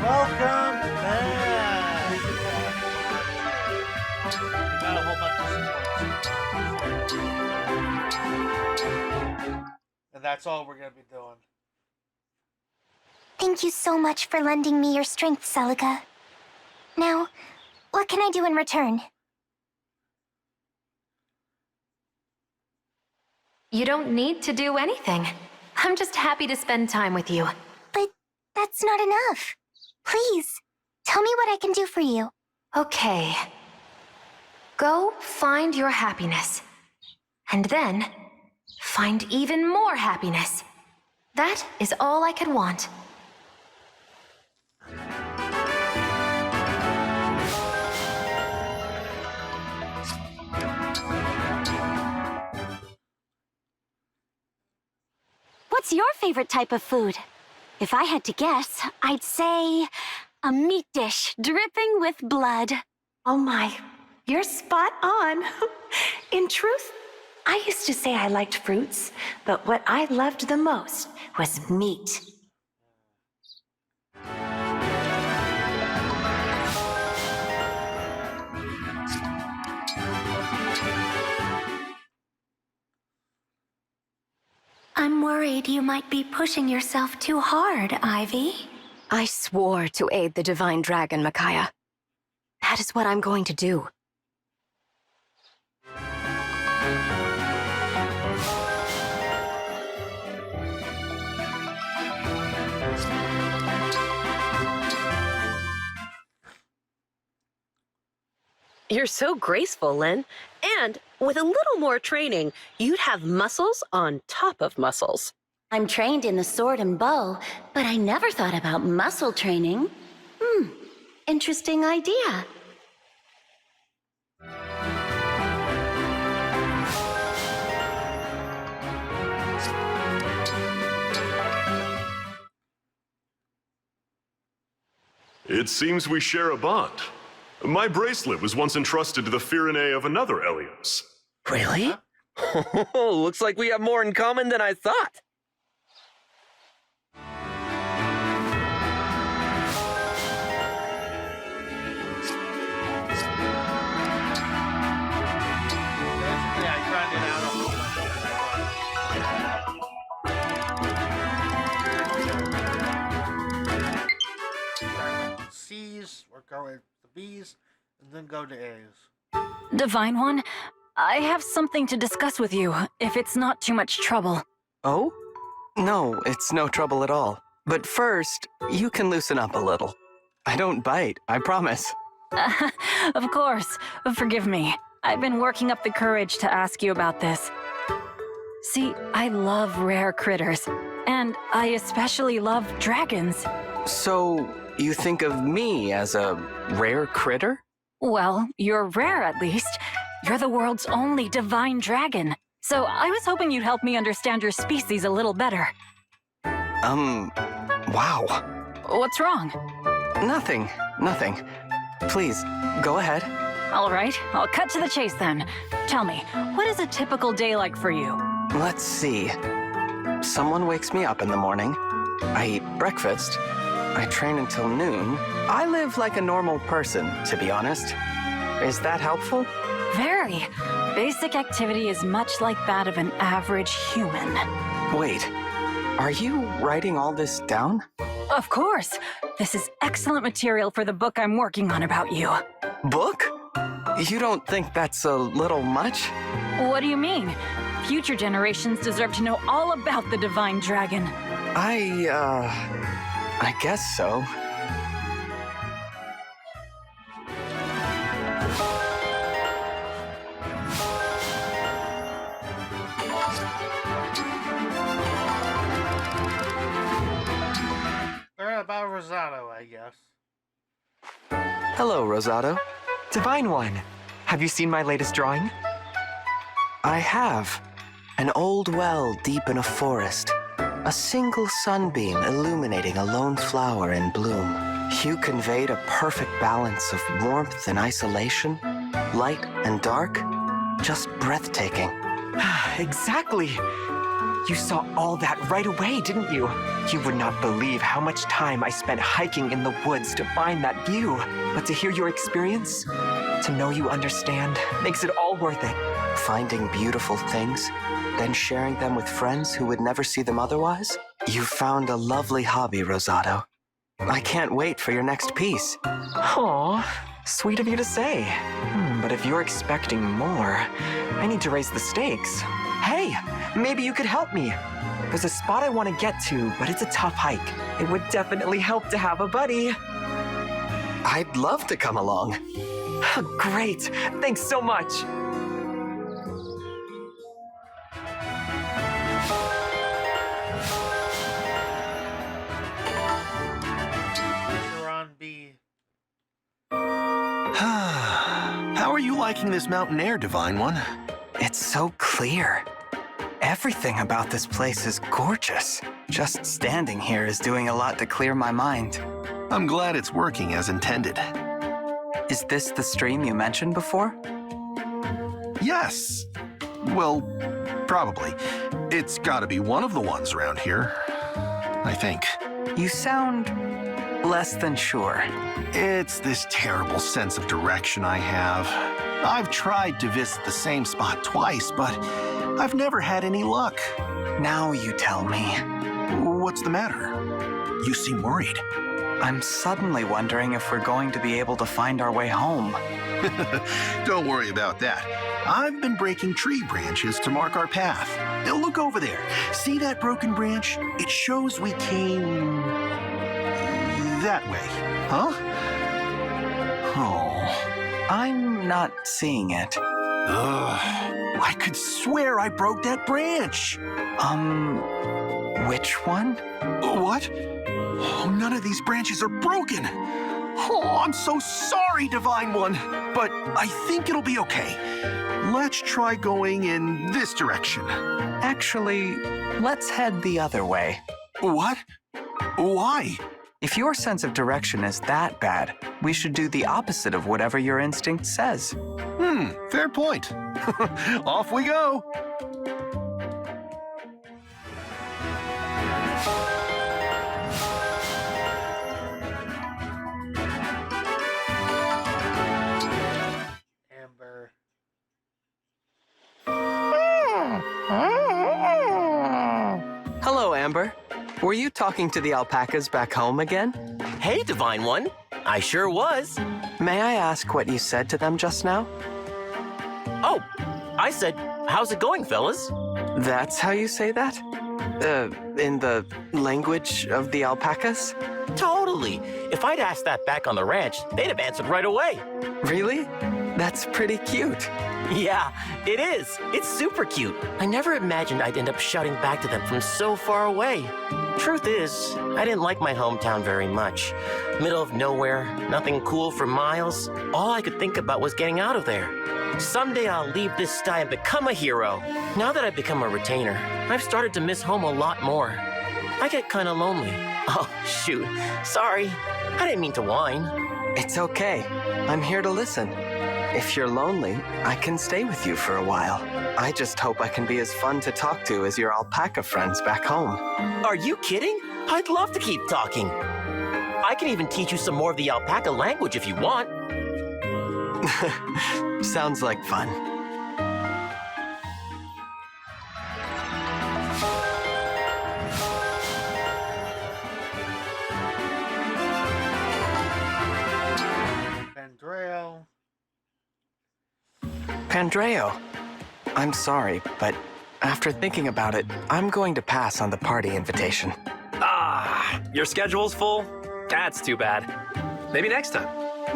Welcome back! We got a whole bunch of supports. And that's all we're gonna be doing. Thank you so much for lending me your strength, Celica. Now, what can I do in return? You don't need to do anything. I'm just happy to spend time with you. But that's not enough. Please, tell me what I can do for you. Okay. Go find your happiness. And then, find even more happiness. That is all I could want. What's your favorite type of food? If I had to guess, I'd say a meat dish dripping with blood. Oh my, you're spot on. In truth, I used to say I liked fruits, but what I loved the most was meat. I'm worried you might be pushing yourself too hard, Ivy. I swore to aid the Divine Dragon, Micaiah. That is what I'm going to do. You're so graceful, Lynn. And with a little more training, you'd have muscles on top of muscles. I'm trained in the sword and bow, but I never thought about muscle training. Interesting idea. It seems we share a bond. My bracelet was once entrusted to the Firene of another Elios. Really? Looks like we have more in common than I thought. Basically, I grinded out a whole bunch of C's, work our way to B's, and then go to A's. Divine One, I have something to discuss with you, if it's not too much trouble. Oh? No, it's no trouble at all. But first, you can loosen up a little. I don't bite, I promise. Of course. Forgive me. I've been working up the courage to ask you about this. See, I love rare critters, and I especially love dragons. So, you think of me as a rare critter? Well, you're rare at least. You're the world's only divine dragon. So I was hoping you'd help me understand your species a little better. Wow. What's wrong? Nothing. Please, go ahead. All right, I'll cut to the chase then. Tell me, what is a typical day like for you? Let's see. Someone wakes me up in the morning. I eat breakfast. I train until noon. I live like a normal person, to be honest. Is that helpful? Very. Basic activity is much like that of an average human. Wait, are you writing all this down? Of course. This is excellent material for the book I'm working on about you. Book? You don't think that's a little much? What do you mean? Future generations deserve to know all about the Divine Dragon. I guess so. They're about Rosado, I guess. Hello, Rosado. Divine One, have you seen my latest drawing? I have. An old well deep in a forest. A single sunbeam illuminating a lone flower in bloom. You conveyed a perfect balance of warmth and isolation, light and dark. Just breathtaking. Exactly. You saw all that right away, didn't you? You would not believe how much time I spent hiking in the woods to find that view. But to hear your experience, to know you understand, makes it all worth it. Finding beautiful things, then sharing them with friends who would never see them otherwise? You found a lovely hobby, Rosado. I can't wait for your next piece. Aw, sweet of you to say. But if you're expecting more, I need to raise the stakes. Hey, maybe you could help me. There's a spot I want to get to, but it's a tough hike. It would definitely help to have a buddy. I'd love to come along. Great, thanks so much. You're on B. How are you liking this mountain air, Divine One? It's so clear. Everything about this place is gorgeous. Just standing here is doing a lot to clear my mind. I'm glad it's working as intended. Is this the stream you mentioned before? Yes. Well, probably. It's gotta be one of the ones around here. I think. You sound less than sure. It's this terrible sense of direction I have. I've tried to visit the same spot twice, but I've never had any luck. Now you tell me. What's the matter? You seem worried. I'm suddenly wondering if we're going to be able to find our way home. Don't worry about that. I've been breaking tree branches to mark our path. Now look over there. See that broken branch? It shows we came that way. Huh? Oh. I'm not seeing it. Ugh. I could swear I broke that branch. Which one? What? Oh, none of these branches are broken. Oh, I'm so sorry, Divine One. But I think it'll be okay. Let's try going in this direction. Actually, let's head the other way. What? Why? If your sense of direction is that bad, we should do the opposite of whatever your instinct says. Fair point. Off we go. Amber. Hello, Amber. Were you talking to the alpacas back home again? Hey, Divine One. I sure was. May I ask what you said to them just now? Oh, I said, how's it going, fellas? That's how you say that? In the language of the alpacas? Totally. If I'd asked that back on the ranch, they'd have answered right away. Really? That's pretty cute. Yeah, it is. It's super cute. I never imagined I'd end up shouting back to them from so far away. Truth is, I didn't like my hometown very much. Middle of nowhere, nothing cool for miles. All I could think about was getting out of there. Someday I'll leave this sty and become a hero. Now that I've become a retainer, I've started to miss home a lot more. I get kind of lonely. Oh, shoot. Sorry. I didn't mean to whine. It's okay. I'm here to listen. If you're lonely, I can stay with you for a while. I just hope I can be as fun to talk to as your alpaca friends back home. Are you kidding? I'd love to keep talking. I can even teach you some more of the alpaca language if you want. Sounds like fun. Pandreo. Pandreo, I'm sorry, but after thinking about it, I'm going to pass on the party invitation. Ah, your schedule's full? That's too bad. Maybe next time.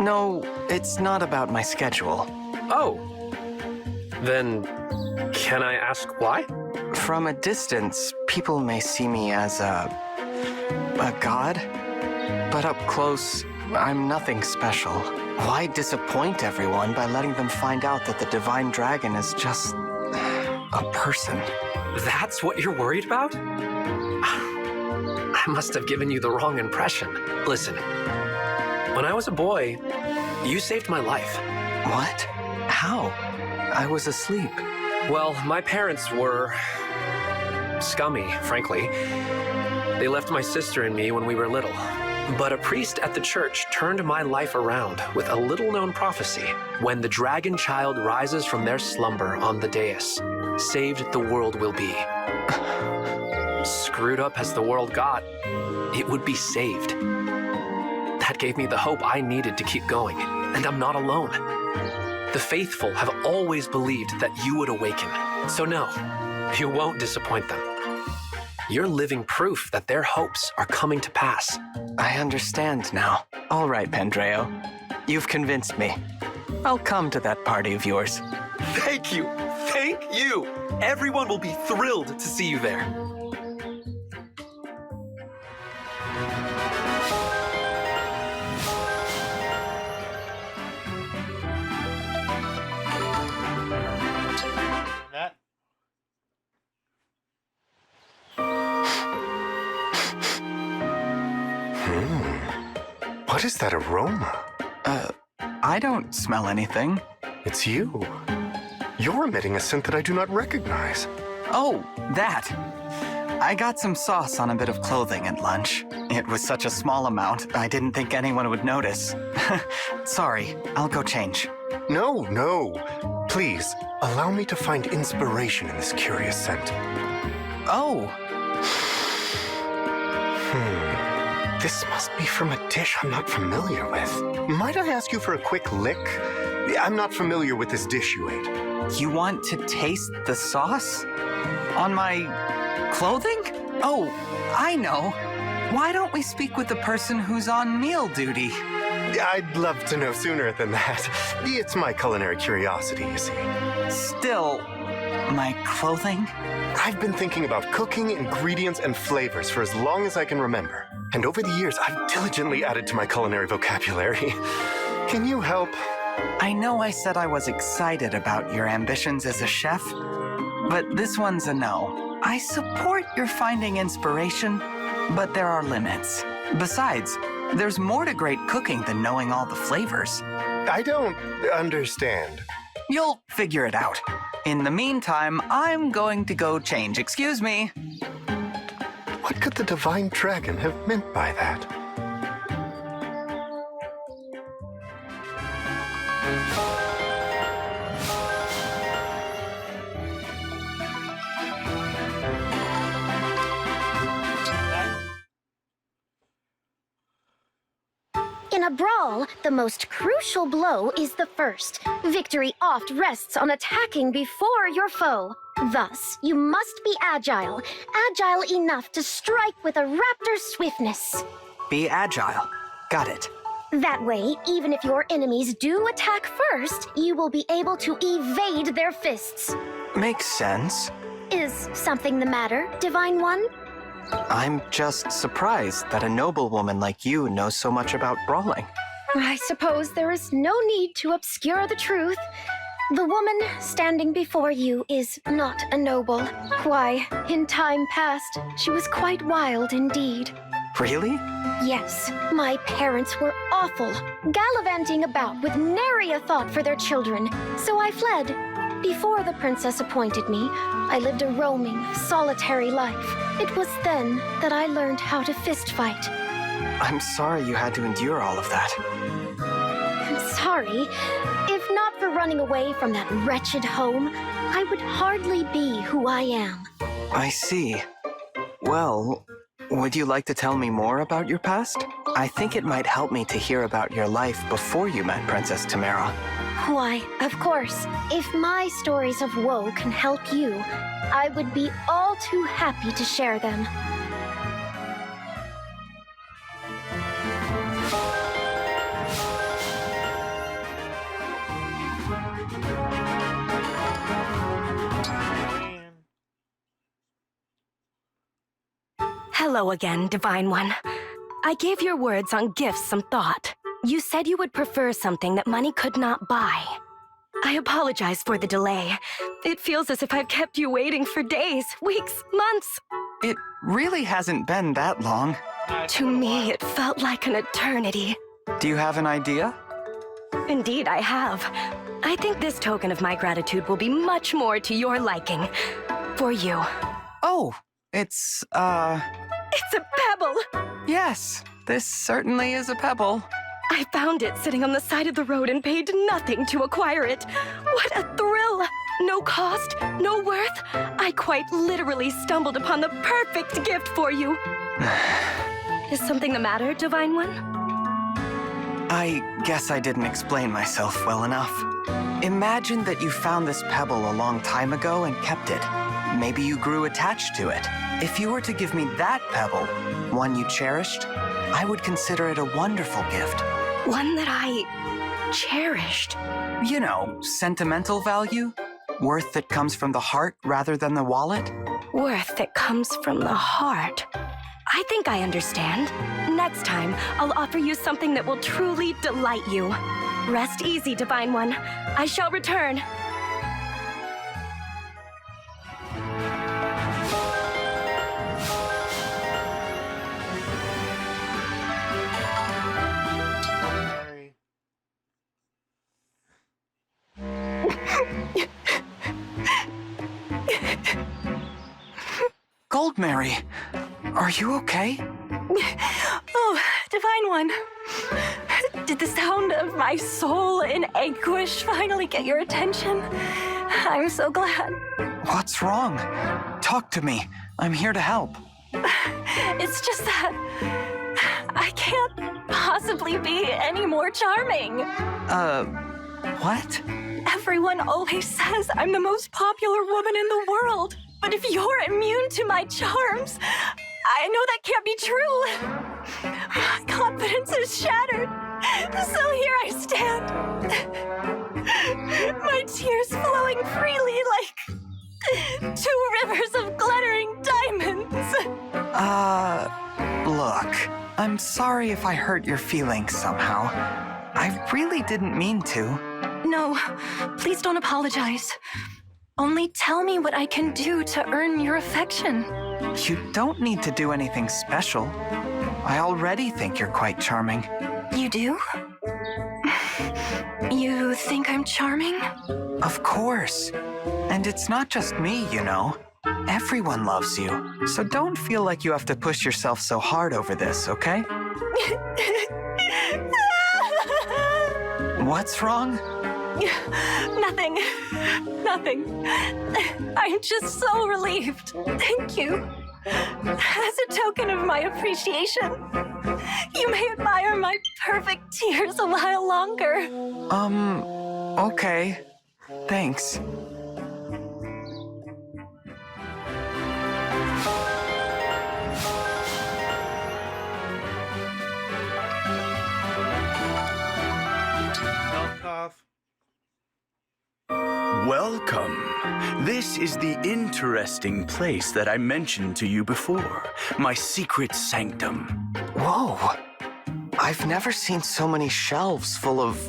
No, it's not about my schedule. Oh. Then, can I ask why? From a distance, people may see me as a god, but up close, I'm nothing special. Why disappoint everyone by letting them find out that the Divine Dragon is just a person? That's what you're worried about? I must have given you the wrong impression. Listen, when I was a boy, you saved my life. What? How? I was asleep. Well, my parents were scummy, frankly. They left my sister and me when we were little. But a priest at the church turned my life around with a little-known prophecy. When the dragon child rises from their slumber on the dais, saved the world will be. Screwed up as the world got, it would be saved. That gave me the hope I needed to keep going, and I'm not alone. The faithful have always believed that you would awaken. So no, you won't disappoint them. You're living proof that their hopes are coming to pass. I understand now. All right, Pandreo. You've convinced me. I'll come to that party of yours. Thank you! Thank you! Everyone will be thrilled to see you there. That. What is that aroma? I don't smell anything. It's you. You're emitting a scent that I do not recognize. Oh, that. I got some sauce on a bit of clothing at lunch. It was such a small amount, I didn't think anyone would notice. Sorry, I'll go change. No. Please, allow me to find inspiration in this curious scent. Oh. This must be from a dish I'm not familiar with. Might I ask you for a quick lick? I'm not familiar with this dish you ate. You want to taste the sauce? On my clothing? Oh, I know. Why don't we speak with the person who's on meal duty? I'd love to know sooner than that. It's my culinary curiosity, you see. Still, my clothing? I've been thinking about cooking, ingredients, and flavors for as long as I can remember. And over the years, I've diligently added to my culinary vocabulary. Can you help? I know I said I was excited about your ambitions as a chef, but this one's a no. I support your finding inspiration, but there are limits. Besides, there's more to great cooking than knowing all the flavors. I don't understand. You'll figure it out. In the meantime, I'm going to go change. Excuse me. What could the divine dragon have meant by that? In a brawl, the most crucial blow is the first. Victory oft rests on attacking before your foe. Thus, you must be agile enough to strike with a raptor's swiftness. Be agile. Got it. That way, even if your enemies do attack first, you will be able to evade their fists. Makes sense. Is something the matter, Divine One? I'm just surprised that a noblewoman like you knows so much about brawling. I suppose there is no need to obscure the truth. The woman standing before you is not a noble. Why, in time past, she was quite wild indeed. Really? Yes, my parents were awful, gallivanting about with nary a thought for their children, so I fled. Before the princess appointed me, I lived a roaming, solitary life. It was then that I learned how to fist fight. I'm sorry you had to endure all of that. I'm sorry. If not for running away from that wretched home, I would hardly be who I am. I see. Well, would you like to tell me more about your past? I think it might help me to hear about your life before you met Princess Tamara. Why, of course. If my stories of woe can help you, I would be all too happy to share them. Hello again, Divine One. I gave your words on gifts some thought. You said you would prefer something that money could not buy. I apologize for the delay. It feels as if I've kept you waiting for days, weeks, months. It really hasn't been that long. To me, it felt like an eternity. Do you have an idea? Indeed, I have. I think this token of my gratitude will be much more to your liking. For you. Oh, It's, It's a pebble! Yes, this certainly is a pebble. I found it sitting on the side of the road and paid nothing to acquire it. What a thrill! No cost, no worth. I quite literally stumbled upon the perfect gift for you. Is something the matter, Divine One? I guess I didn't explain myself well enough. Imagine that you found this pebble a long time ago and kept it. Maybe you grew attached to it. If you were to give me that pebble, one you cherished, I would consider it a wonderful gift. One that I cherished. You know, sentimental value? Worth that comes from the heart rather than the wallet? Worth that comes from the heart. I think I understand. Next time, I'll offer you something that will truly delight you. Rest easy, Divine One. I shall return. Goldmary, are you okay? Oh, Divine One. Did the sound of my soul in anguish finally get your attention? I'm so glad. What's wrong? Talk to me. I'm here to help. It's just that I can't possibly be any more charming. What? Everyone always says I'm the most popular woman in the world. But if you're immune to my charms, I know that can't be true. My confidence is shattered. So here I stand. My tears flowing freely like 2 rivers of glittering diamonds. Look, I'm sorry if I hurt your feelings somehow. I really didn't mean to. No, please don't apologize. Only tell me what I can do to earn your affection. You don't need to do anything special. I already think you're quite charming. You do? You think I'm charming? Of course. And it's not just me, you know. Everyone loves you. So don't feel like you have to push yourself so hard over this, okay? What's wrong? Nothing. Nothing. I'm just so relieved. Thank you. As a token of my appreciation, you may admire my perfect tears a while longer. Okay. Thanks. Welcome. This is the interesting place that I mentioned to you before, my secret sanctum. Whoa. I've never seen so many shelves full of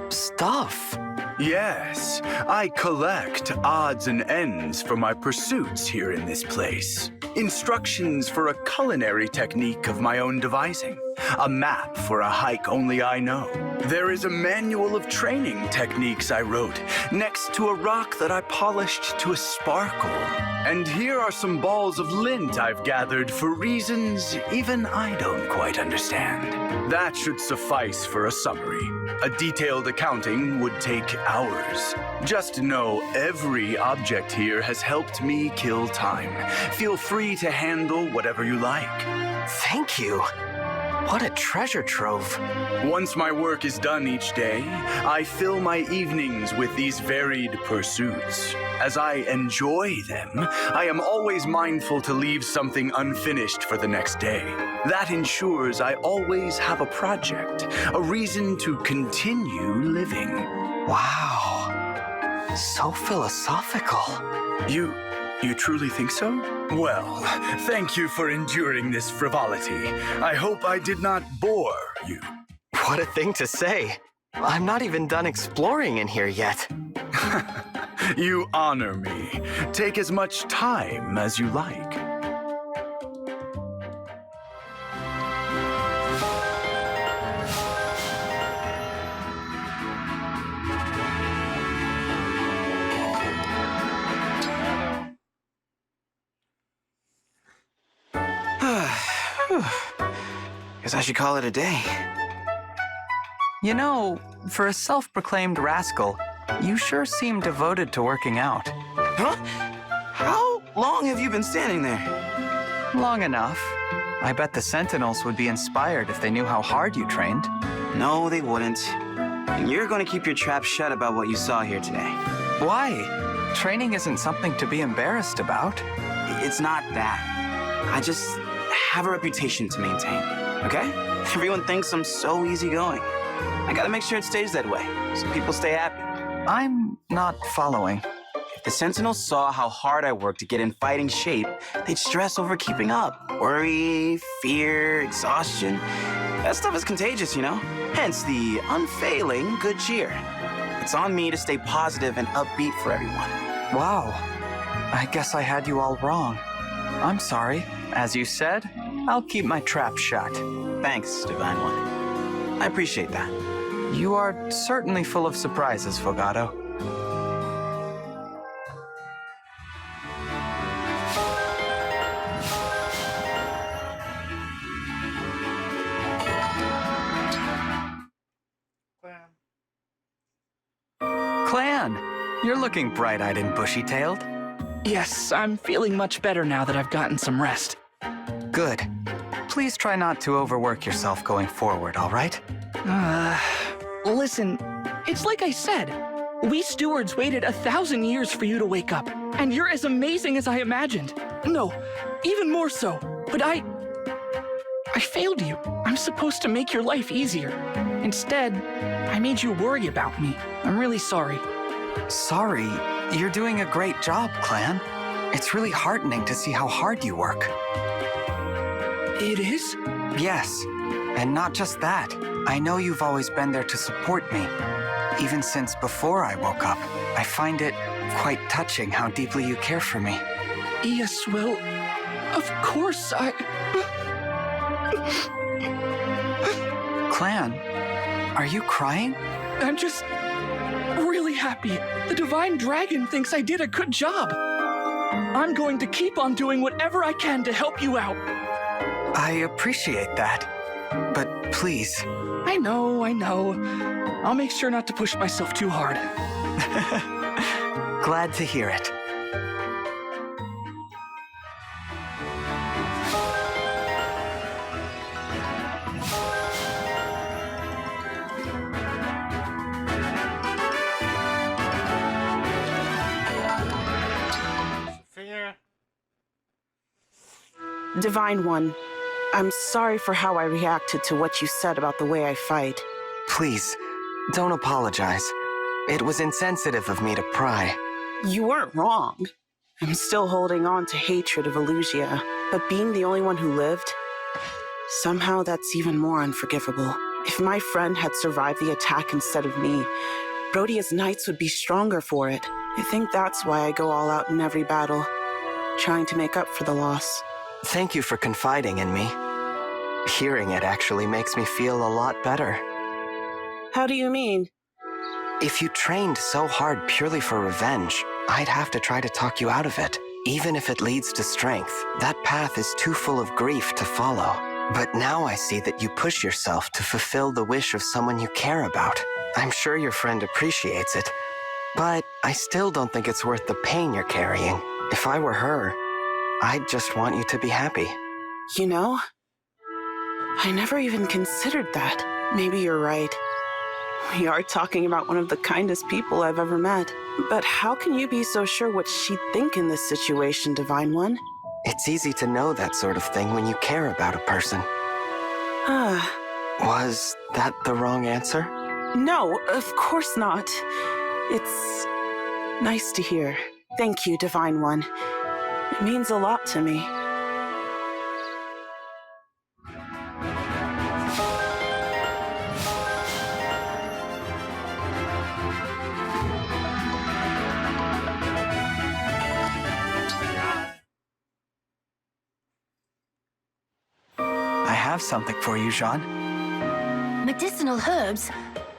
stuff. Yes, I collect odds and ends for my pursuits here in this place. Instructions for a culinary technique of my own devising. A map for a hike only I know. There is a manual of training techniques I wrote next to a rock that I polished to a sparkle. And here are some balls of lint I've gathered for reasons even I don't quite understand. That should suffice for a summary. A detailed accounting would take hours. Just know every object here has helped me kill time. Feel free to handle whatever you like. Thank you. What a treasure trove. Once my work is done each day, I fill my evenings with these varied pursuits. As I enjoy them, I am always mindful to leave something unfinished for the next day. That ensures I always have a project, a reason to continue living. Wow. So philosophical. You truly think so? Well, thank you for enduring this frivolity. I hope I did not bore you. What a thing to say. I'm not even done exploring in here yet. You honor me. Take as much time as you like. guess I should call it a day. You know, for a self-proclaimed rascal, you sure seem devoted to working out. Huh? How long have you been standing there? Long enough. I bet the Sentinels would be inspired if they knew how hard you trained. No, they wouldn't. And you're going to keep your trap shut about what you saw here today. Why? Training isn't something to be embarrassed about. It's not that. I just have a reputation to maintain, okay? Everyone thinks I'm so easygoing. I gotta make sure it stays that way, so people stay happy. I'm not following. If the Sentinels saw how hard I work to get in fighting shape, they'd stress over keeping up. Worry, fear, exhaustion. That stuff is contagious, you know? Hence the unfailing good cheer. It's on me to stay positive and upbeat for everyone. Wow. I guess I had you all wrong. I'm sorry. As you said, I'll keep my trap shut. Thanks, Divine One. I appreciate that. You are certainly full of surprises, Fogado. Clan, you're looking bright-eyed and bushy-tailed. Yes, I'm feeling much better now that I've gotten some rest. Good. Please try not to overwork yourself going forward, all right? Listen, it's like I said. We stewards waited 1,000 years for you to wake up, and you're as amazing as I imagined. No, even more so. But I failed you. I'm supposed to make your life easier. Instead, I made you worry about me. I'm really sorry. Sorry? You're doing a great job, Clan. It's really heartening to see how hard you work. It is? Yes. And not just that. I know you've always been there to support me. Even since before I woke up. I find it quite touching how deeply you care for me. Yes, well, of course Clan, are you crying? I'm just really happy. The Divine Dragon thinks I did a good job. I'm going to keep on doing whatever I can to help you out. I appreciate that. But please. I know. I'll make sure not to push myself too hard. Glad to hear it. Divine One, I'm sorry for how I reacted to what you said about the way I fight. Please, don't apologize. It was insensitive of me to pry. You weren't wrong. I'm still holding on to hatred of Elusia, but being the only one who lived, somehow that's even more unforgivable. If my friend had survived the attack instead of me, Rhodia's knights would be stronger for it. I think that's why I go all out in every battle, trying to make up for the loss. Thank you for confiding in me. Hearing it actually makes me feel a lot better. How do you mean? If you trained so hard purely for revenge, I'd have to try to talk you out of it. Even if it leads to strength, that path is too full of grief to follow. But now I see that you push yourself to fulfill the wish of someone you care about. I'm sure your friend appreciates it, but I still don't think it's worth the pain you're carrying. If I were her, I'd just want you to be happy. You know, I never even considered that. Maybe you're right. We are talking about one of the kindest people I've ever met. But how can you be so sure what she'd think in this situation, Divine One? It's easy to know that sort of thing when you care about a person. Was that the wrong answer? No, of course not. It's nice to hear. Thank you, Divine One. It means a lot to me. I have something for you, Jean. Medicinal herbs?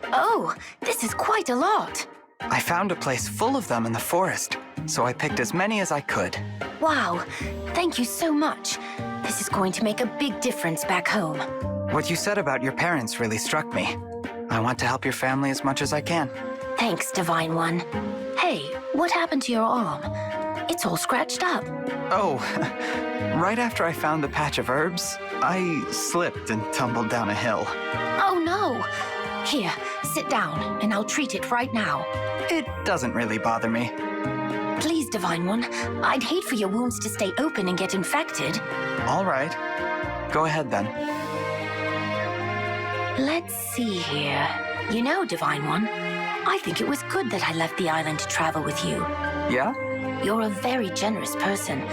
Oh, this is quite a lot. I found a place full of them in the forest, so I picked as many as I could. Wow, thank you so much. This is going to make a big difference back home. What you said about your parents really struck me. I want to help your family as much as I can. Thanks, Divine One. Hey, what happened to your arm? It's all scratched up. Oh, right after I found the patch of herbs, I slipped and tumbled down a hill. Oh no! Here, sit down, and I'll treat it right now. It doesn't really bother me. Please, Divine One, I'd hate for your wounds to stay open and get infected. All right. Go ahead then. Let's see here. You know, Divine One, I think it was good that I left the island to travel with you. Yeah? You're a very generous person,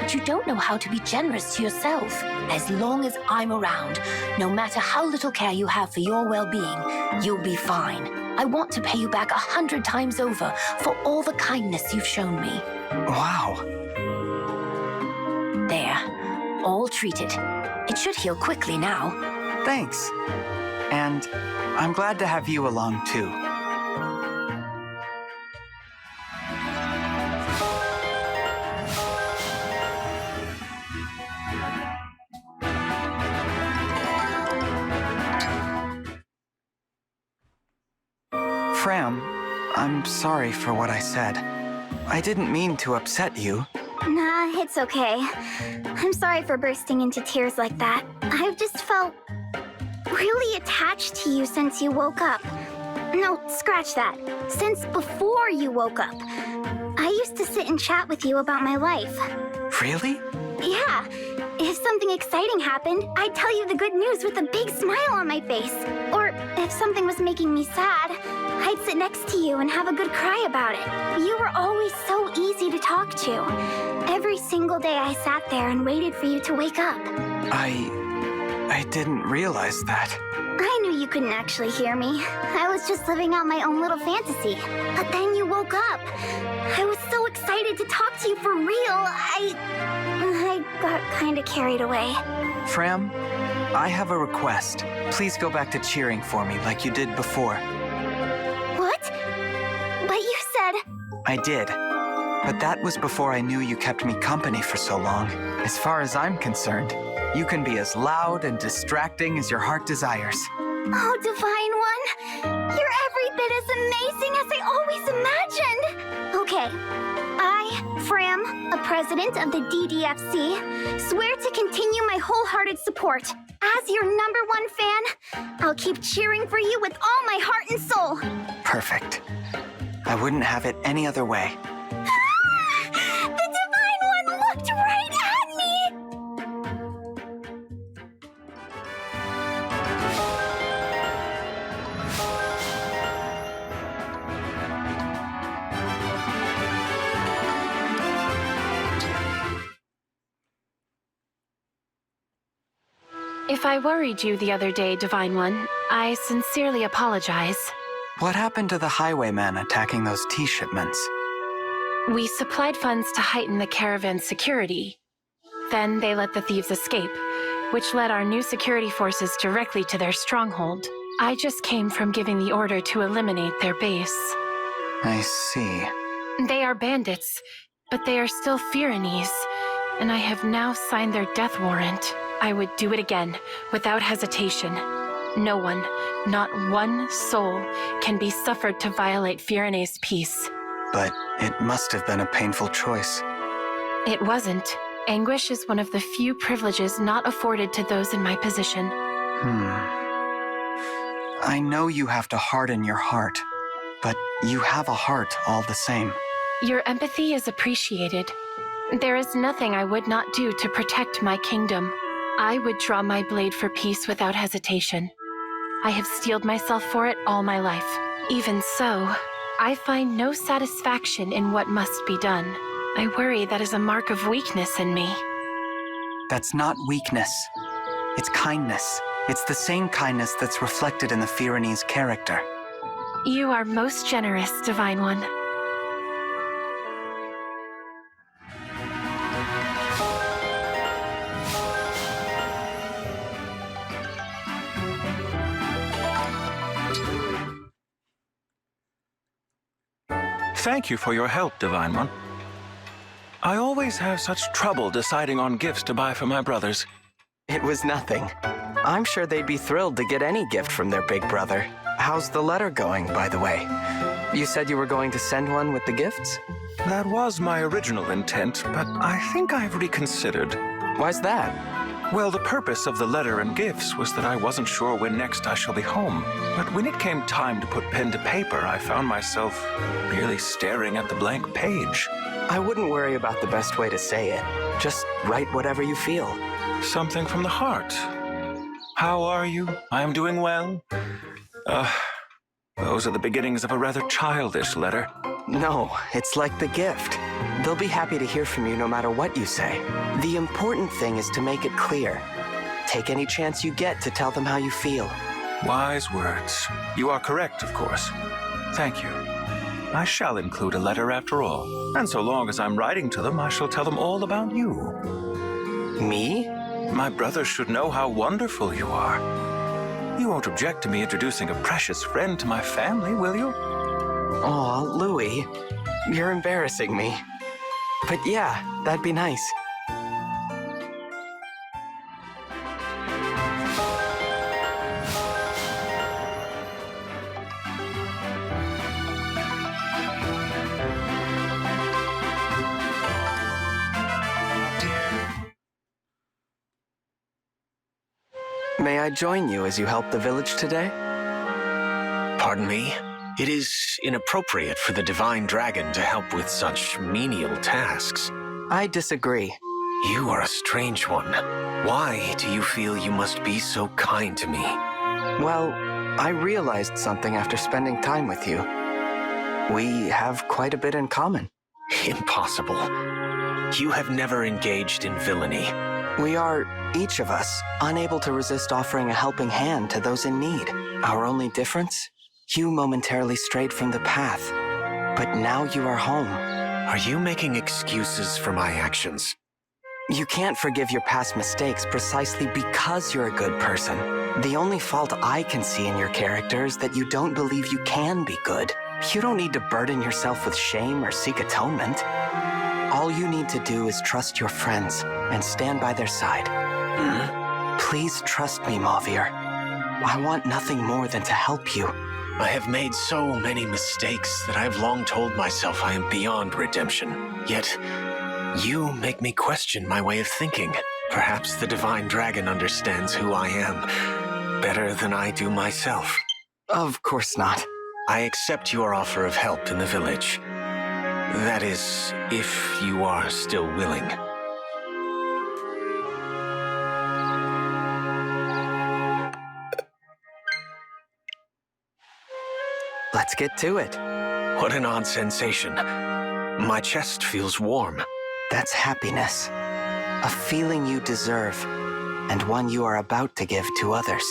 but you don't know how to be generous to yourself. As long as I'm around, no matter how little care you have for your well-being, you'll be fine. I want to pay you back 100 times over for all the kindness you've shown me. Wow. There, all treated. It should heal quickly now. Thanks. And I'm glad to have you along too. Fram, I'm sorry for what I said. I didn't mean to upset you. Nah, it's okay. I'm sorry for bursting into tears like that. I've just felt really attached to you since you woke up. No, scratch that. Since before you woke up. I used to sit and chat with you about my life. Really? Yeah. If something exciting happened, I'd tell you the good news with a big smile on my face. Or if something was making me sad, I'd sit next to you and have a good cry about it. You were always so easy to talk to. Every single day I sat there and waited for you to wake up. I didn't realize that. I knew you couldn't actually hear me. I was just living out my own little fantasy. But then you woke up. I was so excited to talk to you for real. I got kind of carried away. Fram, I have a request. Please go back to cheering for me like you did before. What? But you said... I did. But that was before I knew you kept me company for so long. As far as I'm concerned, you can be as loud and distracting as your heart desires. Oh, Divine One, you're every bit as amazing as I always imagined. Okay, I, Fram, a president of the DDFC, swear to continue my wholehearted support. As your #1 fan, I'll keep cheering for you with all my heart and soul. Perfect. I wouldn't have it any other way. The Divine One looked right at me! If I worried you the other day, Divine One, I sincerely apologize. What happened to the highwaymen attacking those tea shipments? We supplied funds to heighten the caravan's security. Then they let the thieves escape, which led our new security forces directly to their stronghold. I just came from giving the order to eliminate their base. I see. They are bandits, but they are still Fyranese, and I have now signed their death warrant. I would do it again, without hesitation. No one, not one soul, can be suffered to violate Fyrane's peace. But it must have been a painful choice. It wasn't. Anguish is one of the few privileges not afforded to those in my position. I know you have to harden your heart, but you have a heart all the same. Your empathy is appreciated. There is nothing I would not do to protect my kingdom. I would draw my blade for peace without hesitation. I have steeled myself for it all my life. Even so, I find no satisfaction in what must be done. I worry that is a mark of weakness in me. That's not weakness. It's kindness. It's the same kindness that's reflected in the Fyranese character. You are most generous, Divine One. Thank you for your help, Divine One. I always have such trouble deciding on gifts to buy for my brothers. It was nothing. I'm sure they'd be thrilled to get any gift from their big brother. How's the letter going, by the way? You said you were going to send one with the gifts? That was my original intent, but I think I've reconsidered. Why's that? Well, the purpose of the letter and gifts was that I wasn't sure when next I shall be home. But when it came time to put pen to paper, I found myself merely staring at the blank page. I wouldn't worry about the best way to say it. Just write whatever you feel. Something from the heart. How are you? I am doing well. Those are the beginnings of a rather childish letter. No, it's like the gift. They'll be happy to hear from you no matter what you say. The important thing is to make it clear. Take any chance you get to tell them how you feel. Wise words. You are correct, of course. Thank you. I shall include a letter after all. And so long as I'm writing to them, I shall tell them all about you. Me? My brother should know how wonderful you are. You won't object to me introducing a precious friend to my family, will you? Aw, Louie. You're embarrassing me. But yeah, that'd be nice. May I join you as you help the village today? Pardon me? It is inappropriate for the Divine Dragon to help with such menial tasks. I disagree. You are a strange one. Why do you feel you must be so kind to me? Well, I realized something after spending time with you. We have quite a bit in common. Impossible. You have never engaged in villainy. We are, each of us, unable to resist offering a helping hand to those in need. Our only difference? You momentarily strayed from the path, but now you are home. Are you making excuses for my actions? You can't forgive your past mistakes precisely because you're a good person. The only fault I can see in your character is that you don't believe you can be good. You don't need to burden yourself with shame or seek atonement. All you need to do is trust your friends and stand by their side. Please trust me, Mauvier. I want nothing more than to help you. I have made so many mistakes that I've long told myself I am beyond redemption. Yet, you make me question my way of thinking. Perhaps the Divine Dragon understands who I am better than I do myself. Of course not. I accept your offer of help in the village. That is, if you are still willing. Let's get to it. What an odd sensation. My chest feels warm. That's happiness. A feeling you deserve, and one you are about to give to others.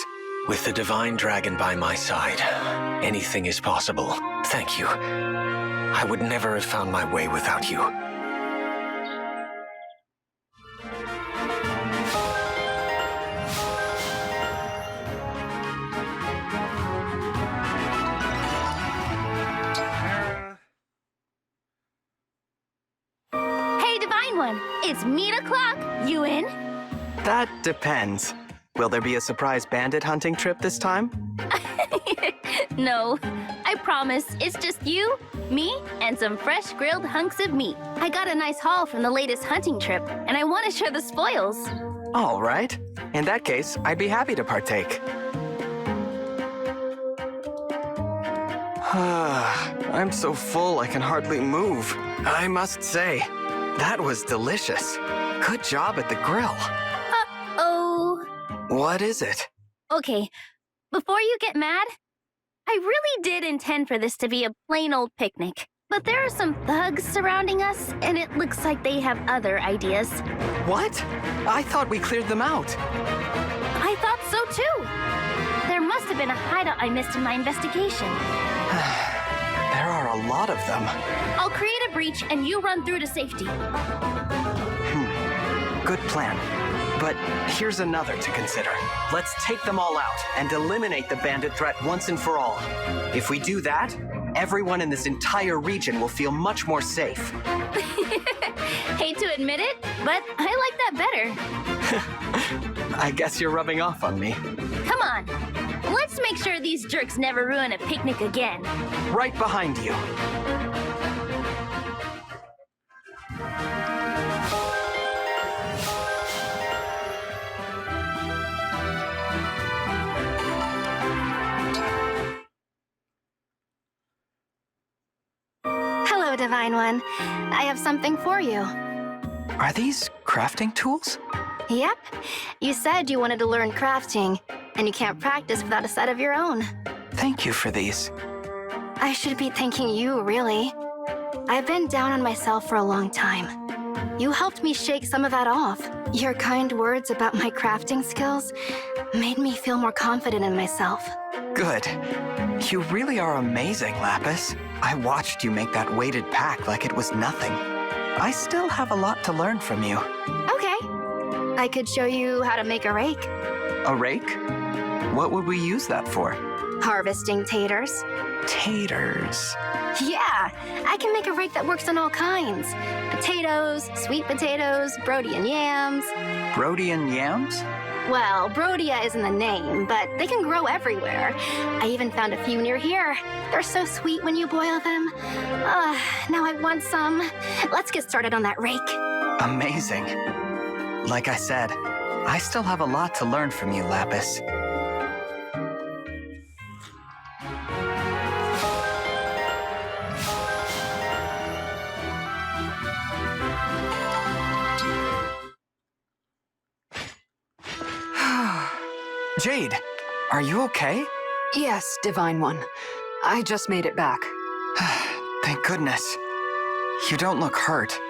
With the Divine Dragon by my side, anything is possible. Thank you. I would never have found my way without you. Hey, Divine One, it's meet o'clock. You in? That depends. Will there be a surprise bandit hunting trip this time? No, I promise. It's just you, me, and some fresh grilled hunks of meat. I got a nice haul from the latest hunting trip, and I want to share the spoils. All right. In that case, I'd be happy to partake. I'm so full I can hardly move. I must say, that was delicious. Good job at the grill. Uh-oh. What is it? Okay, before you get mad, I really did intend for this to be a plain old picnic. But there are some thugs surrounding us, and it looks like they have other ideas. What? I thought we cleared them out. I thought so too. There must have been a hideout I missed in my investigation. There are a lot of them. I'll create a breach and you run through to safety. Good plan. But here's another to consider. Let's take them all out and eliminate the bandit threat once and for all. If we do that, everyone in this entire region will feel much more safe. Hate to admit it, but I like that better. I guess you're rubbing off on me. Come on. Let's make sure these jerks never ruin a picnic again. Right behind you. Hello, Divine One. I have something for you. Are these crafting tools? Yep. You said you wanted to learn crafting, and you can't practice without a set of your own. Thank you for these. I should be thanking you, really. I've been down on myself for a long time. You helped me shake some of that off. Your kind words about my crafting skills made me feel more confident in myself. Good. You really are amazing, Lapis. I watched you make that weighted pack like it was nothing. I still have a lot to learn from you. Okay. I could show you how to make a rake. A rake? What would we use that for? Harvesting taters. Taters? Yeah, I can make a rake that works on all kinds. Potatoes, sweet potatoes, Brodian yams. Brodian yams? Well, Brodia isn't the name, but they can grow everywhere. I even found a few near here. They're so sweet when you boil them. Now I want some. Let's get started on that rake. Amazing. Like I said, I still have a lot to learn from you, Lapis. Jade, are you okay? Yes, Divine One. I just made it back. Thank goodness. You don't look hurt.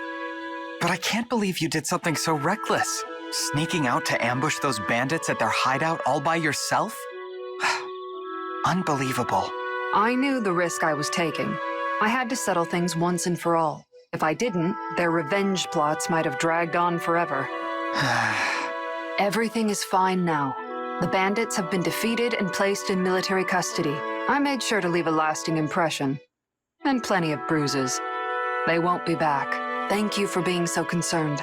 But I can't believe you did something so reckless. Sneaking out to ambush those bandits at their hideout all by yourself? Unbelievable. I knew the risk I was taking. I had to settle things once and for all. If I didn't, their revenge plots might have dragged on forever. Everything is fine now. The bandits have been defeated and placed in military custody. I made sure to leave a lasting impression. And plenty of bruises. They won't be back. Thank you for being so concerned.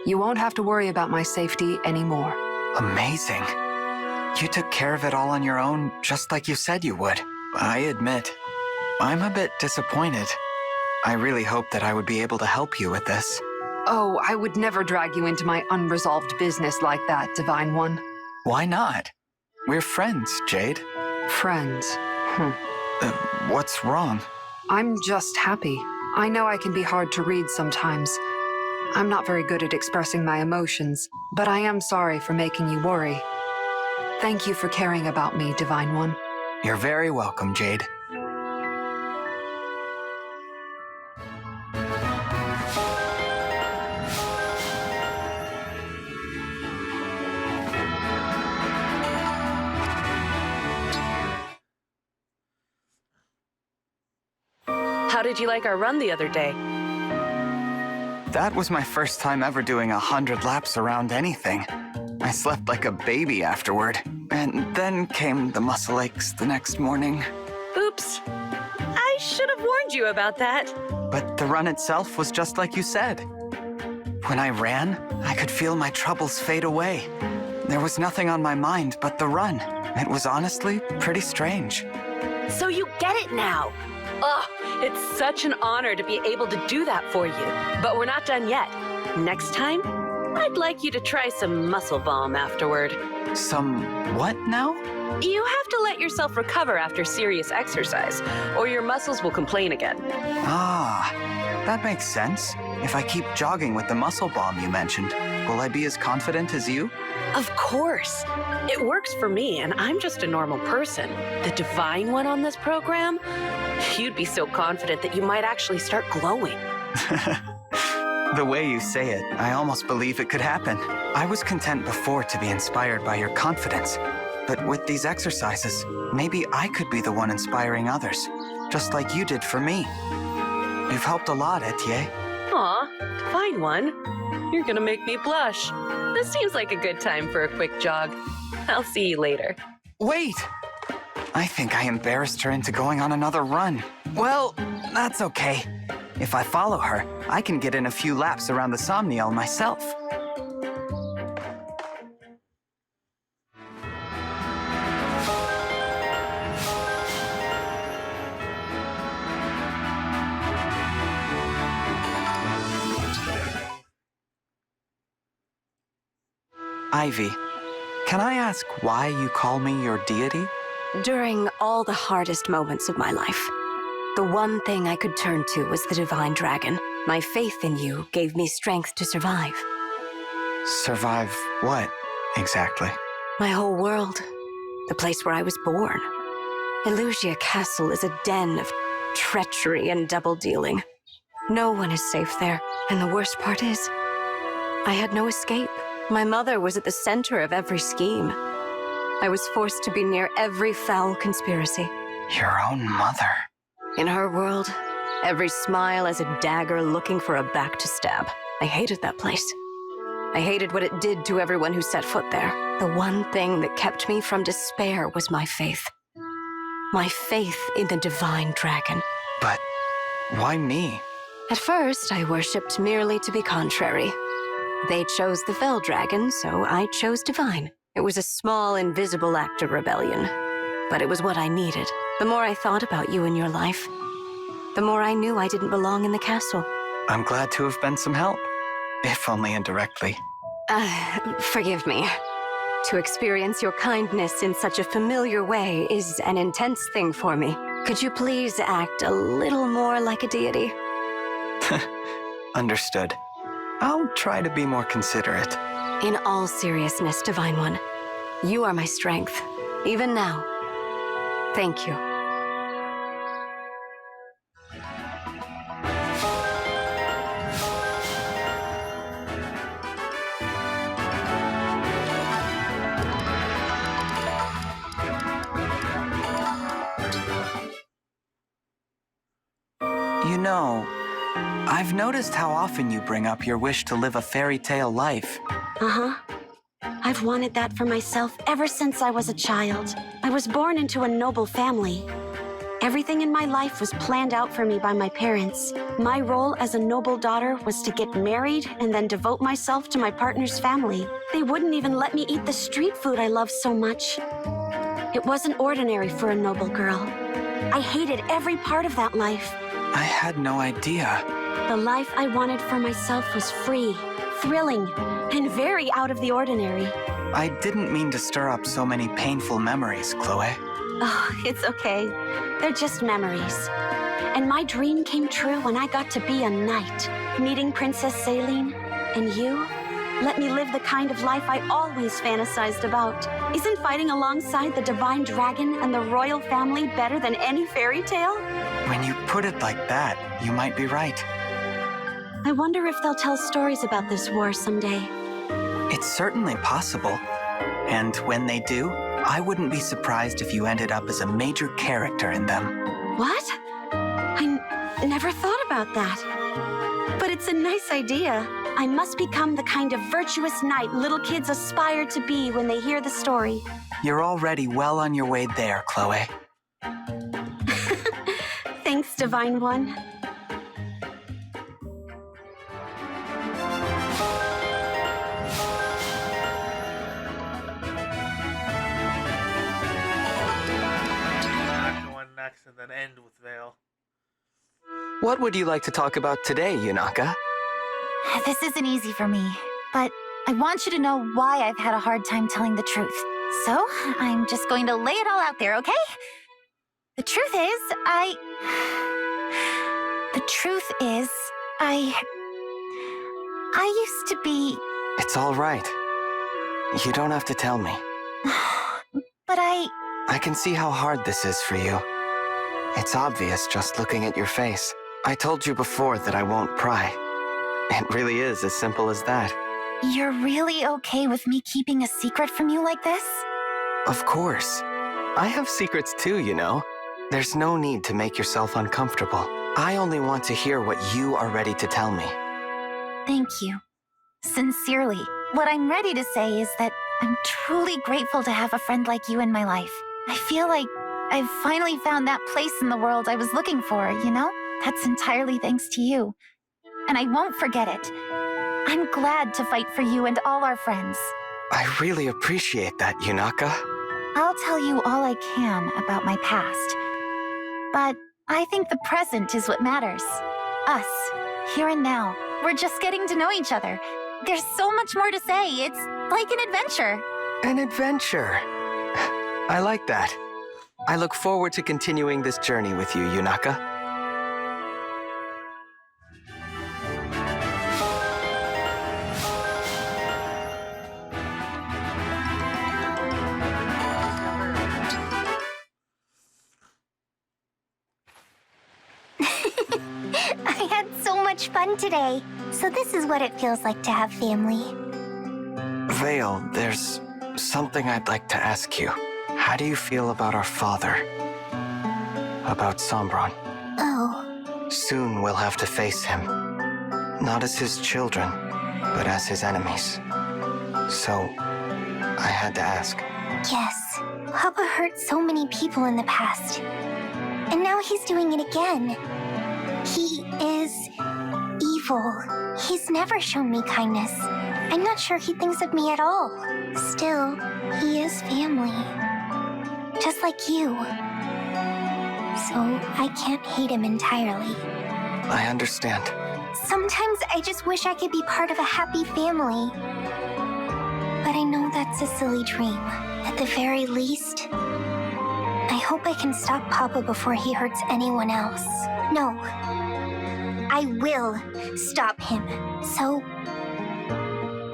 You won't have to worry about my safety anymore. Amazing. You took care of it all on your own, just like you said you would. I admit, I'm a bit disappointed. I really hoped that I would be able to help you with this. Oh, I would never drag you into my unresolved business like that, Divine One. Why not? We're friends, Jade. Friends? What's wrong? I'm just happy. I know I can be hard to read sometimes. I'm not very good at expressing my emotions, but I am sorry for making you worry. Thank you for caring about me, Divine One. You're very welcome, Jade. How did you like our run the other day? That was my first time ever doing 100 laps around anything. I slept like a baby afterward, and then came the muscle aches the next morning. Oops. I should have warned you about that. But the run itself was just like you said. When I ran, I could feel my troubles fade away. There was nothing on my mind but the run. It was honestly pretty strange. So you get it now. Ugh, it's such an honor to be able to do that for you. But we're not done yet. Next time, I'd like you to try some muscle balm afterward. Some what now? You have to let yourself recover after serious exercise, or your muscles will complain again. Ah, that makes sense. If I keep jogging with the muscle balm you mentioned, will I be as confident as you? Of course. It works for me, and I'm just a normal person. The Divine One on this program? You'd be so confident that you might actually start glowing. The way you say it, I almost believe it could happen. I was content before to be inspired by your confidence. But with these exercises, maybe I could be the one inspiring others, just like you did for me. You've helped a lot, Etienne. Aw, Divine One. You're gonna make me blush. This seems like a good time for a quick jog. I'll see you later. Wait! I think I embarrassed her into going on another run. Well, that's okay. If I follow her, I can get in a few laps around the Somniel myself. Ivy, can I ask why you call me your deity? During all the hardest moments of my life, the one thing I could turn to was the Divine Dragon. My faith in you gave me strength to survive. Survive what, exactly? My whole world. The place where I was born. Elusia Castle is a den of treachery and double-dealing. No one is safe there, and the worst part is, I had no escape. My mother was at the center of every scheme. I was forced to be near every foul conspiracy. Your own mother? In her world, every smile is a dagger looking for a back to stab. I hated that place. I hated what it did to everyone who set foot there. The one thing that kept me from despair was my faith. My faith in the Divine Dragon. But why me? At first, I worshipped merely to be contrary. They chose the Fell Dragon, so I chose Divine. It was a small, invisible act of rebellion, but it was what I needed. The more I thought about you and your life, the more I knew I didn't belong in the castle. I'm glad to have been some help, if only indirectly. Forgive me. To experience your kindness in such a familiar way is an intense thing for me. Could you please act a little more like a deity? Understood. I'll try to be more considerate. In all seriousness, Divine One, you are my strength, even now. Thank you. You know, I've noticed how often you bring up your wish to live a fairy tale life. Uh-huh. I've wanted that for myself ever since I was a child. I was born into a noble family. Everything in my life was planned out for me by my parents. My role as a noble daughter was to get married and then devote myself to my partner's family. They wouldn't even let me eat the street food I love so much. It wasn't ordinary for a noble girl. I hated every part of that life. I had no idea. The life I wanted for myself was free, thrilling, and very out of the ordinary. I didn't mean to stir up so many painful memories, Chloe. Oh, it's okay. They're just memories. And my dream came true when I got to be a knight, meeting Princess Saline. And you let me live the kind of life I always fantasized about. Isn't fighting alongside the Divine Dragon and the royal family better than any fairy tale? When you put it like that, you might be right. I wonder if they'll tell stories about this war someday. It's certainly possible. And when they do, I wouldn't be surprised if you ended up as a major character in them. What? I never thought about that. But it's a nice idea. I must become the kind of virtuous knight little kids aspire to be when they hear the story. You're already well on your way there, Chloe. Thanks, Divine One. Next and then end with Vale. What would you like to talk about today, Yunaka? This isn't easy for me, but I want you to know why I've had a hard time telling the truth. So, I'm just going to lay it all out there, okay? The truth is, I used to be... It's all right. You don't have to tell me. But I can see how hard this is for you. It's obvious just looking at your face. I told you before that I won't pry. It really is as simple as that. You're really okay with me keeping a secret from you like this? Of course. I have secrets too, you know. There's no need to make yourself uncomfortable. I only want to hear what you are ready to tell me. Thank you. Sincerely, what I'm ready to say is that I'm truly grateful to have a friend like you in my life. I feel like I've finally found that place in the world I was looking for, you know? That's entirely thanks to you. And I won't forget it. I'm glad to fight for you and all our friends. I really appreciate that, Yunaka. I'll tell you all I can about my past. But I think the present is what matters. Us, here and now. We're just getting to know each other. there's so much more to say. It's like an adventure. An adventure. I like that. I look forward to continuing this journey with you, Yunaka. I had so much fun today. So this is what it feels like to have family. Vale, there's something I'd like to ask you. How do you feel about our father? About Sombron? Oh. Soon we'll have to face him. Not as his children, but as his enemies. So, I had to ask. Yes, Papa hurt so many people in the past. And now he's doing it again. He is evil. He's never shown me kindness. I'm not sure he thinks of me at all. Still, he is family. Just like you. So I can't hate him entirely. I understand. Sometimes I just wish I could be part of a happy family. But I know that's a silly dream. At the very least, I hope I can stop Papa before he hurts anyone else. No, I will stop him. So,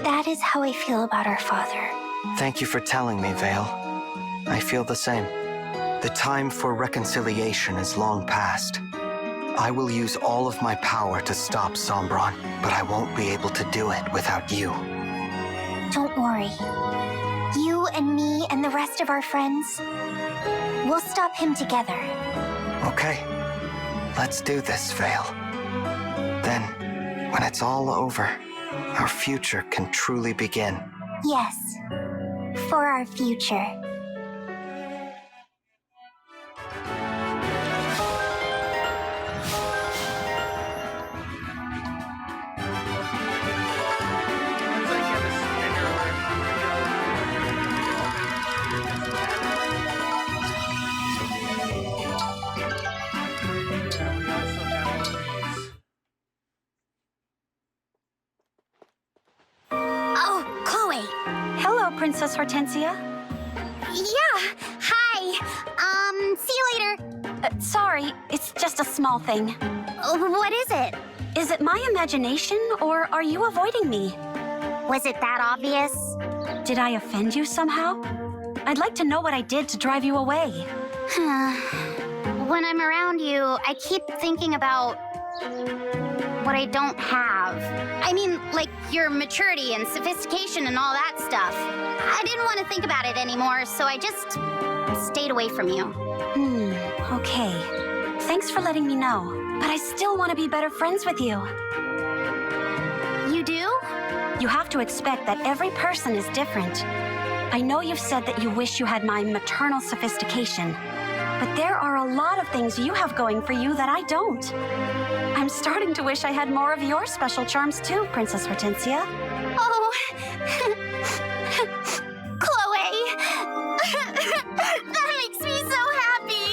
that is how I feel about our father. Thank you for telling me, Vale. I feel the same. The time for reconciliation is long past. I will use all of my power to stop Sombron, but I won't be able to do it without you. Don't worry. You and me and the rest of our friends, we'll stop him together. Okay. Let's do this, Vale. Then, when it's all over, our future can truly begin. Yes, for our future. Oh, Chloe! Hello, Princess Hortensia. Yeah, hi. See you later. Sorry, it's just a small thing. What is it? Is it my imagination, or are you avoiding me? Was it that obvious? Did I offend you somehow? I'd like to know what I did to drive you away. When I'm around you, I keep thinking about what I don't have. I mean, like your maturity and sophistication and all that stuff. I didn't want to think about it anymore, so I just stayed away from you. Okay. Thanks for letting me know. But I still want to be better friends with you. You do? You have to expect that every person is different. I know you've said that you wish you had my maternal sophistication, but there are a lot of things you have going for you that I don't. I'm starting to wish I had more of your special charms too, Princess Hortensia. Oh, Chloe! That makes me so happy!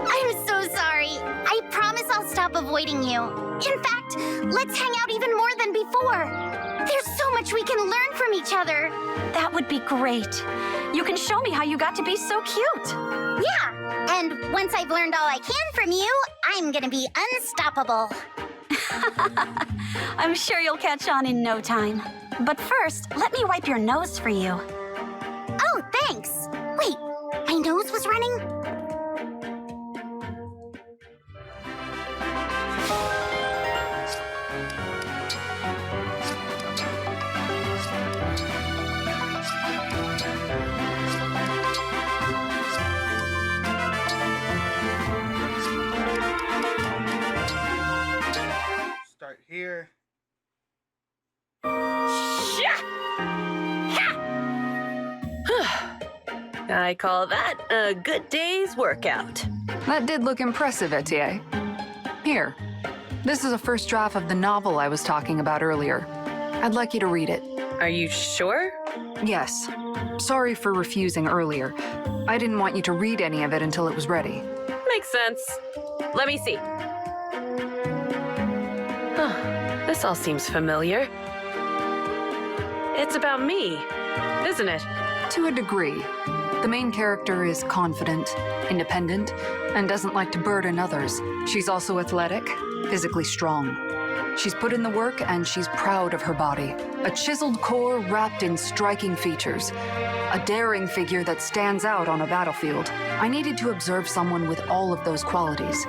I'm so sorry. I promise I'll stop avoiding you. In fact, let's hang out even more than before. There's so much we can learn from each other. That would be great. You can show me how you got to be so cute. Yeah, and once I've learned all I can from you, I'm gonna be unstoppable. I'm sure you'll catch on in no time. But first, let me wipe your nose for you. Oh, thanks. Wait, my nose was running? Start here. I call that a good day's workout. That did look impressive, Etienne. Here, this is a first draft of the novel I was talking about earlier. I'd like you to read it. Are you sure? Yes. Sorry for refusing earlier. I didn't want you to read any of it until it was ready. Makes sense. Let me see. This all seems familiar. It's about me, isn't it? To a degree. The main character is confident, independent, and doesn't like to burden others. She's also athletic, physically strong. She's put in the work and she's proud of her body. A chiseled core wrapped in striking features. A daring figure that stands out on a battlefield. I needed to observe someone with all of those qualities.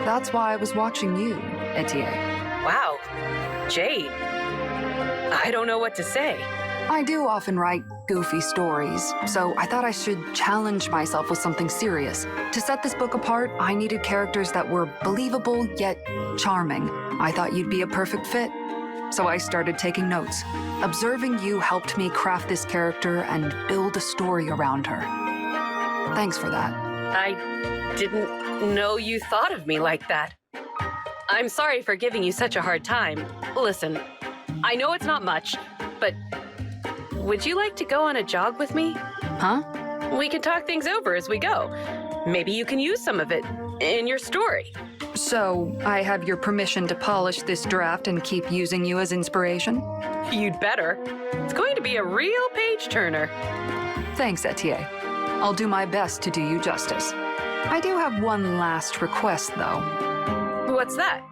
That's why I was watching you, Etienne. Wow. Jade. I don't know what to say. I do often write goofy stories, so I thought I should challenge myself with something serious. To set this book apart, I needed characters that were believable yet charming. I thought you'd be a perfect fit, so I started taking notes. Observing you helped me craft this character and build a story around her. Thanks for that. I didn't know you thought of me like that. I'm sorry for giving you such a hard time. Listen, I know it's not much, but would you like to go on a jog with me? Huh? We can talk things over as we go. Maybe you can use some of it in your story. So, I have your permission to polish this draft and keep using you as inspiration? You'd better. It's going to be a real page-turner. Thanks, Etienne. I'll do my best to do you justice. I do have one last request, though. What's that?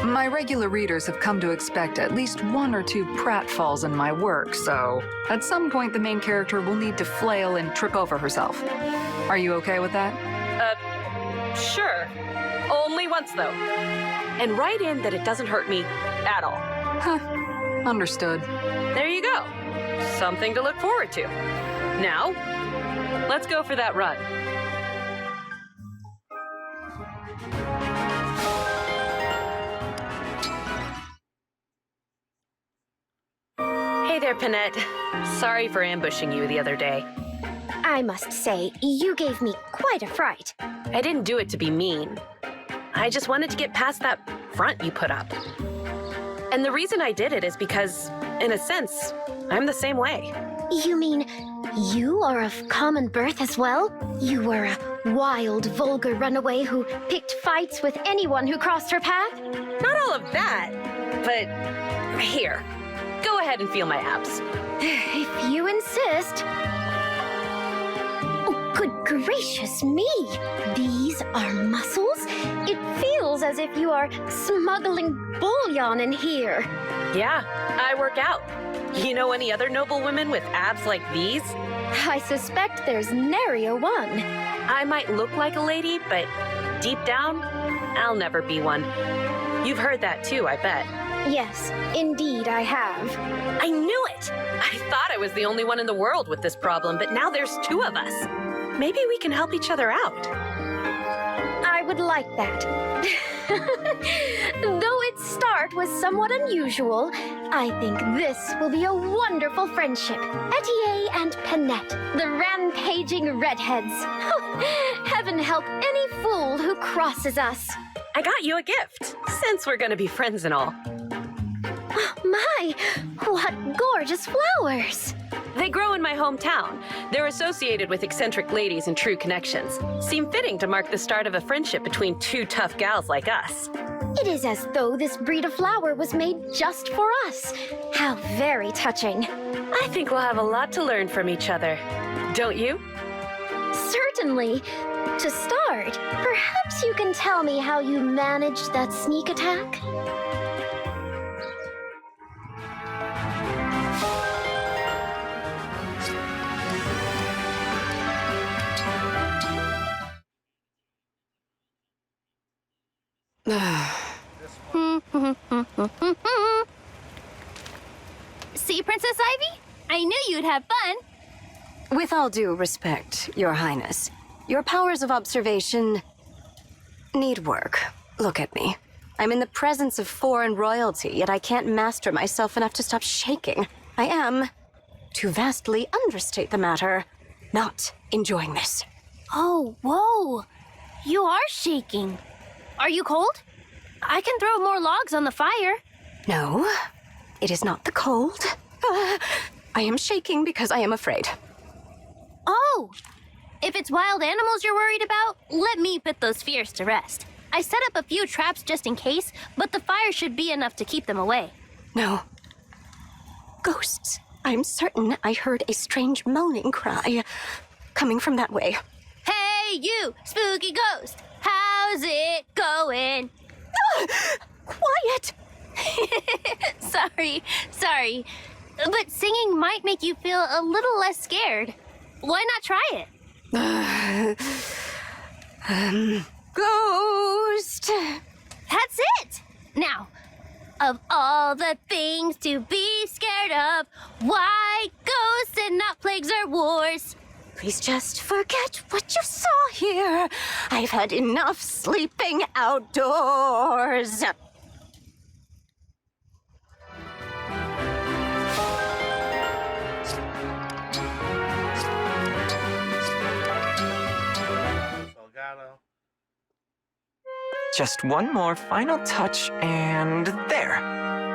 My regular readers have come to expect at least one or two pratfalls in my work, so at some point the main character will need to flail and trip over herself. Are you okay with that? Sure. Only once, though. And write in that it doesn't hurt me at all. Huh. Understood. There you go. Something to look forward to. Now, let's go for that run. Hey there, Panette. Sorry for ambushing you the other day. I must say, you gave me quite a fright. I didn't do it to be mean. I just wanted to get past that front you put up. And the reason I did it is because, in a sense, I'm the same way. You mean you are of common birth as well? You were a wild, vulgar runaway who picked fights with anyone who crossed her path? Not all of that, but here. Go ahead and feel my abs. If you insist. Oh, good gracious me! These are muscles? It feels as if you are smuggling bullion in here. Yeah, I work out. You know any other noble women with abs like these? I suspect there's nary a one. I might look like a lady, but deep down, I'll never be one. You've heard that too, I bet. Yes, indeed I have. I knew it! I thought I was the only one in the world with this problem, but now there's two of us. Maybe we can help each other out. I would like that. Though its start was somewhat unusual, I think this will be a wonderful friendship. Etienne and Panette, the rampaging redheads. Heaven help any fool who crosses us. I got you a gift, since we're gonna be friends and all. My, what gorgeous flowers! They grow in my hometown. They're associated with eccentric ladies and true connections. Seem fitting to mark the start of a friendship between two tough gals like us. It is as though this breed of flower was made just for us. How very touching. I think we'll have a lot to learn from each other. Don't you? Certainly. To start, perhaps you can tell me how you managed that sneak attack? See, Princess Ivy? I knew you'd have fun. With all due respect, Your Highness, your powers of observation need work. Look at me. I'm in the presence of foreign royalty, yet I can't master myself enough to stop shaking. I am, to vastly understate the matter, not enjoying this. Oh, whoa. You are shaking. Are you cold? I can throw more logs on the fire. No, it is not the cold. I am shaking because I am afraid. Oh, if it's wild animals you're worried about, let me put those fears to rest. I set up a few traps just in case, but the fire should be enough to keep them away. No. Ghosts. I'm certain I heard a strange moaning cry coming from that way. Hey, you, spooky ghost! How's it going? Quiet! Sorry. But singing might make you feel a little less scared. Why not try it? Ghost! That's it! Now, of all the things to be scared of, why ghosts and not plagues or wars? Please just forget what you saw here. I've had enough sleeping outdoors. Salgado. Just one more final touch, and there.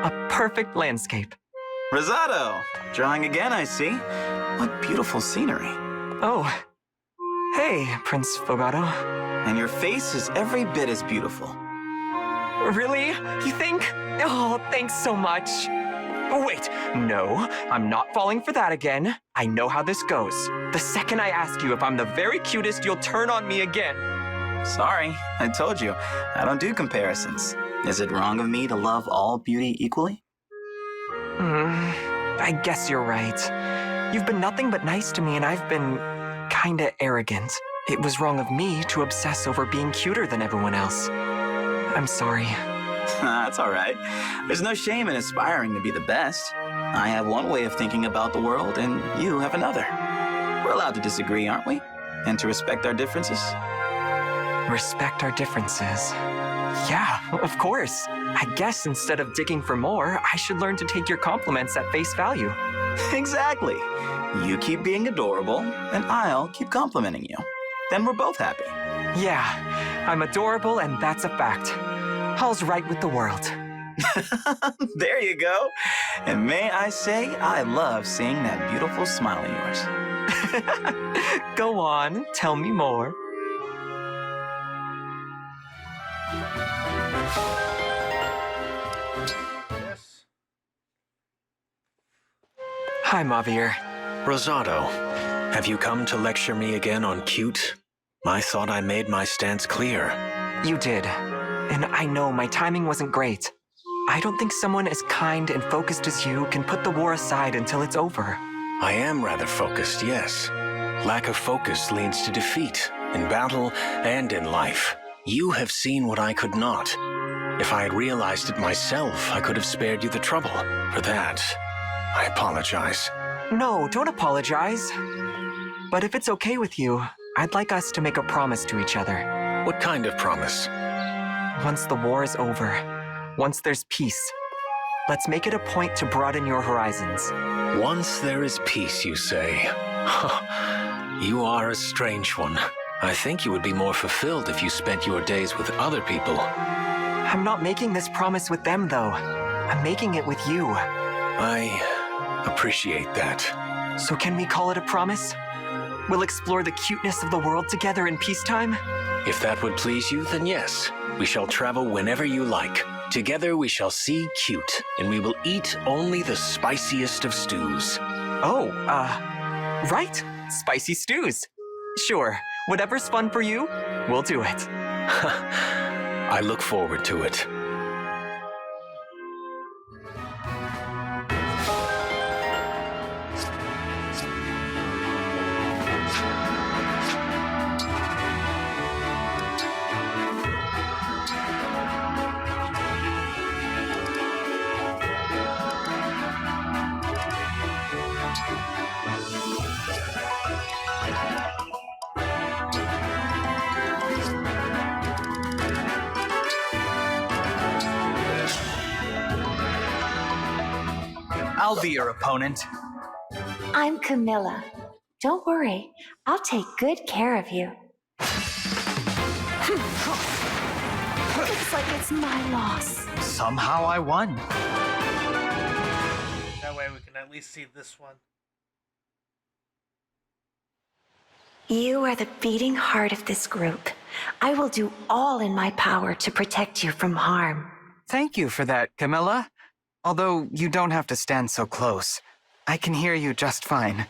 A perfect landscape. Rosado! Drawing again, I see. What beautiful scenery. Oh. Hey, Prince Fogado. And your face is every bit as beautiful. Really? You think? Oh, thanks so much. Wait, no, I'm not falling for that again. I know how this goes. The second I ask you if I'm the very cutest, you'll turn on me again. Sorry, I told you, I don't do comparisons. Is it wrong of me to love all beauty equally? I guess you're right. You've been nothing but nice to me, and I've been kinda arrogant. It was wrong of me to obsess over being cuter than everyone else. I'm sorry. That's all right. There's no shame in aspiring to be the best. I have one way of thinking about the world, and you have another. We're allowed to disagree, aren't we? And to respect our differences? Respect our differences. Yeah, of course. I guess instead of digging for more, I should learn to take your compliments at face value. Exactly. You keep being adorable, and I'll keep complimenting you. Then we're both happy. Yeah, I'm adorable, and that's a fact. All's right with the world. There you go. And may I say, I love seeing that beautiful smile of yours. Go on, tell me more. Yes. Hi, Mavir. Rosado, have you come to lecture me again on cute? I thought I made my stance clear. You did. And I know my timing wasn't great. I don't think someone as kind and focused as you can put the war aside until it's over. I am rather focused, yes. Lack of focus leads to defeat, in battle and in life. You have seen what I could not. If I had realized it myself, I could have spared you the trouble. For that, I apologize. No, don't apologize. But if it's okay with you, I'd like us to make a promise to each other. What kind of promise? Once the war is over, once there's peace, let's make it a point to broaden your horizons. Once there is peace, you say? You are a strange one. I think you would be more fulfilled if you spent your days with other people. I'm not making this promise with them, though. I'm making it with you. I appreciate that. So can we call it a promise? We'll explore the cuteness of the world together in peacetime? If that would please you, then yes. We shall travel whenever you like. Together we shall see cute, and we will eat only the spiciest of stews. Oh, right. Spicy stews. Sure, whatever's fun for you, we'll do it. I look forward to it. I'll be your opponent. I'm Camilla. Don't worry, I'll take good care of you. Looks like it's my loss. Somehow I won. That way we can at least see this one. You are the beating heart of this group. I will do all in my power to protect you from harm. Thank you for that, Camilla. Although you don't have to stand so close. I can hear you just fine.